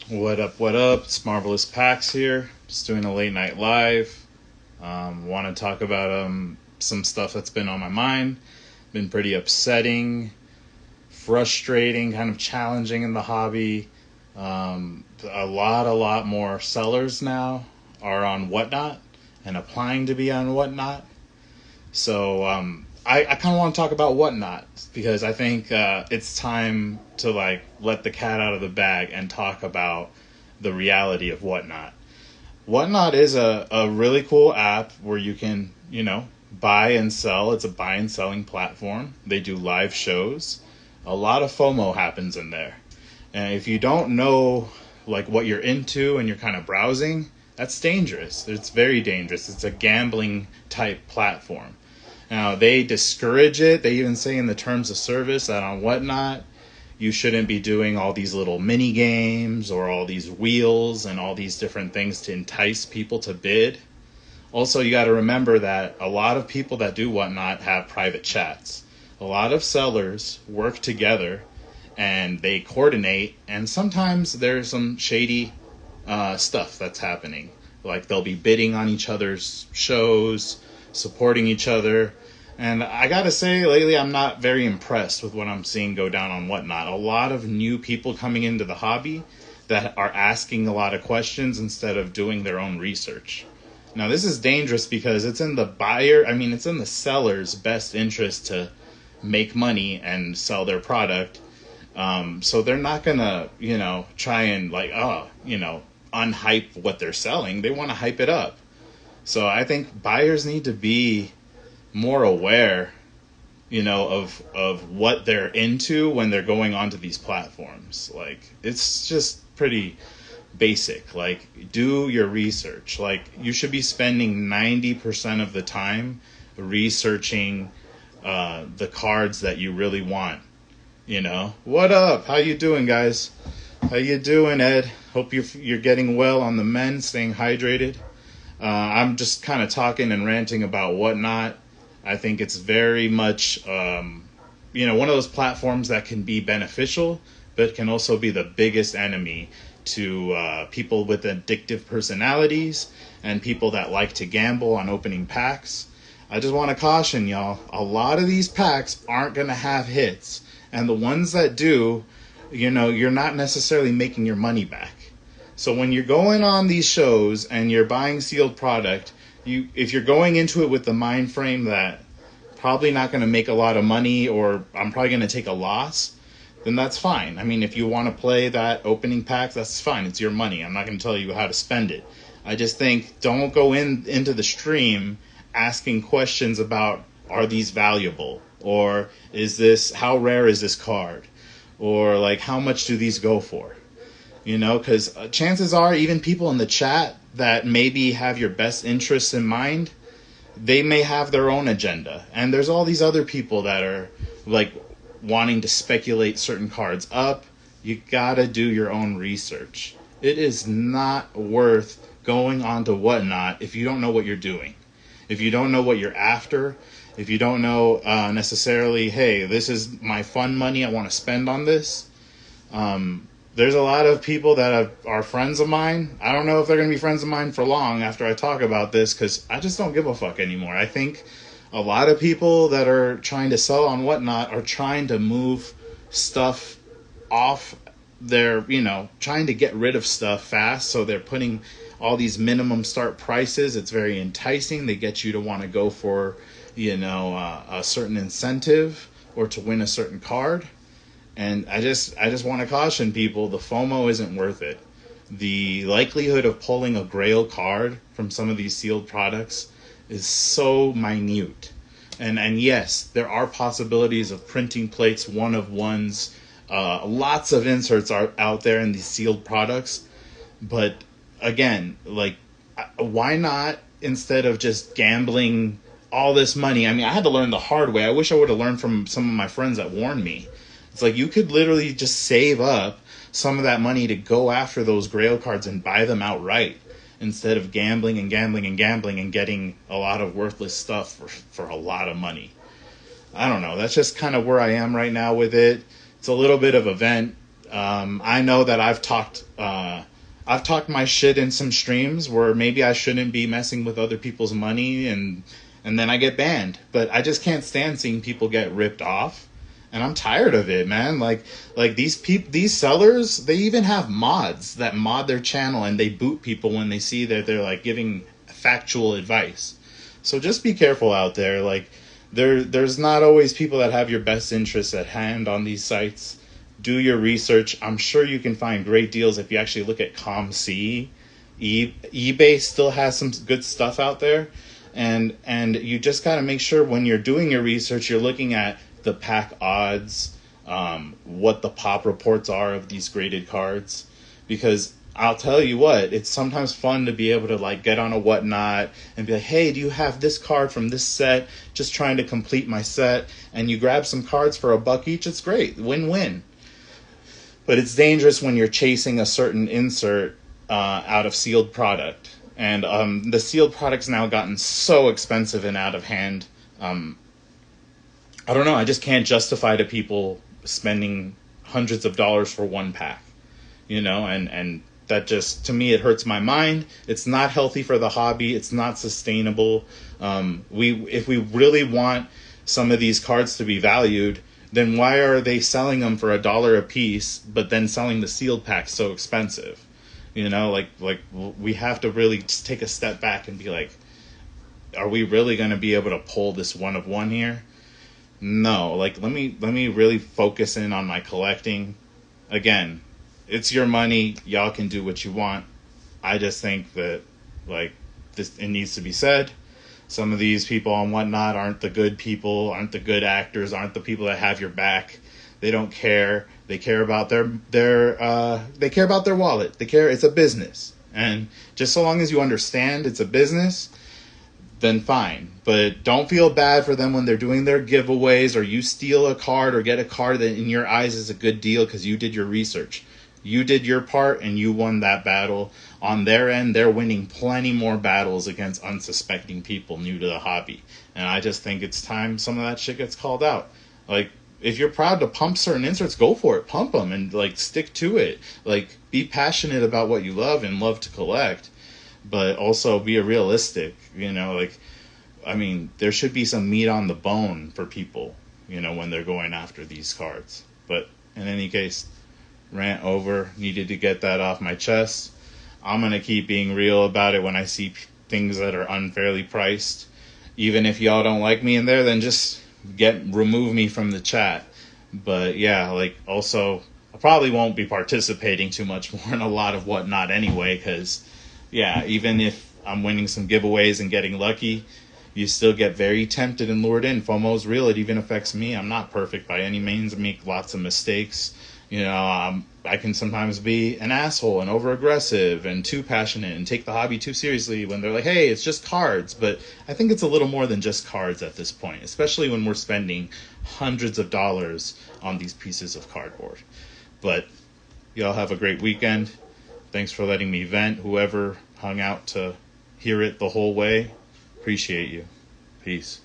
What up, what up? It's Marvelous Pax here. Just doing a late night live. Want to talk about some stuff that's been on my mind. Been pretty upsetting, frustrating, kind of challenging in the hobby. A lot more sellers now are on Whatnot and applying to be on Whatnot. So I kind of want to talk about Whatnot because I think it's time to like let the cat out of the bag and talk about the reality of Whatnot. Whatnot is a really cool app where you can, buy and sell. It's a buy and selling platform. They do live shows. A lot of FOMO happens in there. And if you don't know like what you're into and you're kind of browsing, that's dangerous. It's very dangerous. It's a gambling type platform. Now, they discourage it. They even say in the terms of service that on Whatnot, you shouldn't be doing all these little mini games or all these wheels and all these different things to entice people to bid. Also, you got to remember that a lot of people that do Whatnot have private chats. A lot of sellers work together and they coordinate, and sometimes there's some shady stuff that's happening. Like they'll be bidding on each other's shows, supporting each other. And I gotta say, lately I'm not very impressed with what I'm seeing go down on Whatnot. A lot of new people coming into the hobby that are asking a lot of questions instead of doing their own research. Now this is dangerous because it's in it's in the seller's best interest to make money and sell their product. So they're not gonna, try and unhype what they're selling. They want to hype it up. So I think buyers need to be more aware, of what they're into when they're going onto these platforms. Like, it's just pretty basic. Like, do your research. Like, you should be spending 90% of the time researching the cards that you really want. What up? How you doing, guys? How you doing, Ed? Hope you're getting well on the men, staying hydrated. I'm just kind of talking and ranting about Whatnot. I think it's very much, one of those platforms that can be beneficial, but can also be the biggest enemy to people with addictive personalities and people that like to gamble on opening packs. I just want to caution y'all, a lot of these packs aren't going to have hits. And the ones that do, you're not necessarily making your money back. So when you're going on these shows and you're buying sealed product, if you're going into it with the mind frame that probably not going to make a lot of money or I'm probably going to take a loss, then that's fine. I mean, if you want to play that opening pack, that's fine. It's your money. I'm not going to tell you how to spend it. I just think don't go into the stream asking questions about, are these valuable? Or how rare is this card? Or like, how much do these go for? Because chances are even people in the chat that maybe have your best interests in mind, they may have their own agenda. And there's all these other people that are like wanting to speculate certain cards up. You gotta do your own research. It is not worth going on to Whatnot if you don't know what you're doing. If you don't know what you're after, if you don't know necessarily, hey, this is my fun money, I want to spend on this. There's a lot of people that are friends of mine. I don't know if they're going to be friends of mine for long after I talk about this because I just don't give a fuck anymore. I think a lot of people that are trying to sell on Whatnot are trying to move stuff off their, trying to get rid of stuff fast. So they're putting all these minimum start prices. It's very enticing. They get you to want to go for, a certain incentive or to win a certain card. And I just want to caution people, the FOMO isn't worth it. The likelihood of pulling a grail card from some of these sealed products is so minute. And yes, there are possibilities of printing plates, one of ones. Lots of inserts are out there in these sealed products. But again, like, why not, instead of just gambling all this money? I mean, I had to learn the hard way. I wish I would have learned from some of my friends that warned me. It's like you could literally just save up some of that money to go after those grail cards and buy them outright instead of gambling and getting a lot of worthless stuff for a lot of money. I don't know. That's just kind of where I am right now with it. It's a little bit of a vent. I know that I've talked my shit in some streams where maybe I shouldn't be messing with other people's money, and then I get banned. But I just can't stand seeing people get ripped off, and I'm tired of it, man. Like these sellers, they even have mods that mod their channel, and they boot people when they see that they're like giving factual advice. So just be careful out there. Like there's not always people that have your best interests at hand on these sites. Do your research. I'm sure you can find great deals if you actually look at ComC. eBay still has some good stuff out there, and you just got to make sure when you're doing your research, you're looking at the pack odds, what the pop reports are of these graded cards, because I'll tell you what, it's sometimes fun to be able to like get on a whatnot and be like, hey, do you have this card from this set? Just trying to complete my set, and you grab some cards for $1 each. It's great, win-win. But it's dangerous when you're chasing a certain insert out of sealed product. And the sealed product's now gotten so expensive and out of hand. I don't know, I just can't justify to people spending hundreds of dollars for one pack. You know, and that just, to me, it hurts my mind. It's not healthy for the hobby. It's not sustainable. If we really want some of these cards to be valued, then why are they selling them for $1 a piece, but then selling the sealed packs so expensive? You know, like we have to really just take a step back and be like, are we really going to be able to pull this one of one here? No, like let me really focus in on my collecting. Again, it's your money. Y'all can do what you want. I just think that like this, it needs to be said. Some of these people on Whatnot aren't the good people, aren't the good actors, aren't the people that have your back. They don't care. They care about their they care about their wallet. They care. It's a business, and just so long as you understand it's a business, then fine. But don't feel bad for them when they're doing their giveaways, or you steal a card or get a card that in your eyes is a good deal because you did your research. You did your part and you won that battle. On their end, they're winning plenty more battles against unsuspecting people new to the hobby. And I just think it's time some of that shit gets called out. Like, if you're proud to pump certain inserts, go for it. Pump them and, like, stick to it. Like, be passionate about what you love and love to collect. But also be realistic, you know, like, I mean, there should be some meat on the bone for people, you know, when they're going after these cards. But in any case, rant over. Needed to get that off my chest. I'm going to keep being real about it when I see things that are unfairly priced. Even if y'all don't like me in there, then just remove me from the chat. But yeah, like also, I probably won't be participating too much more in a lot of Whatnot anyway, because yeah, even if I'm winning some giveaways and getting lucky, you still get very tempted and lured in. FOMO's real. It even affects me. I'm not perfect by any means. I make lots of mistakes. You know, I can sometimes be an asshole and over-aggressive and too passionate and take the hobby too seriously when they're like, hey, it's just cards. But I think it's a little more than just cards at this point, especially when we're spending hundreds of dollars on these pieces of cardboard. But y'all have a great weekend. Thanks for letting me vent. Whoever hung out to hear it the whole way, appreciate you. Peace.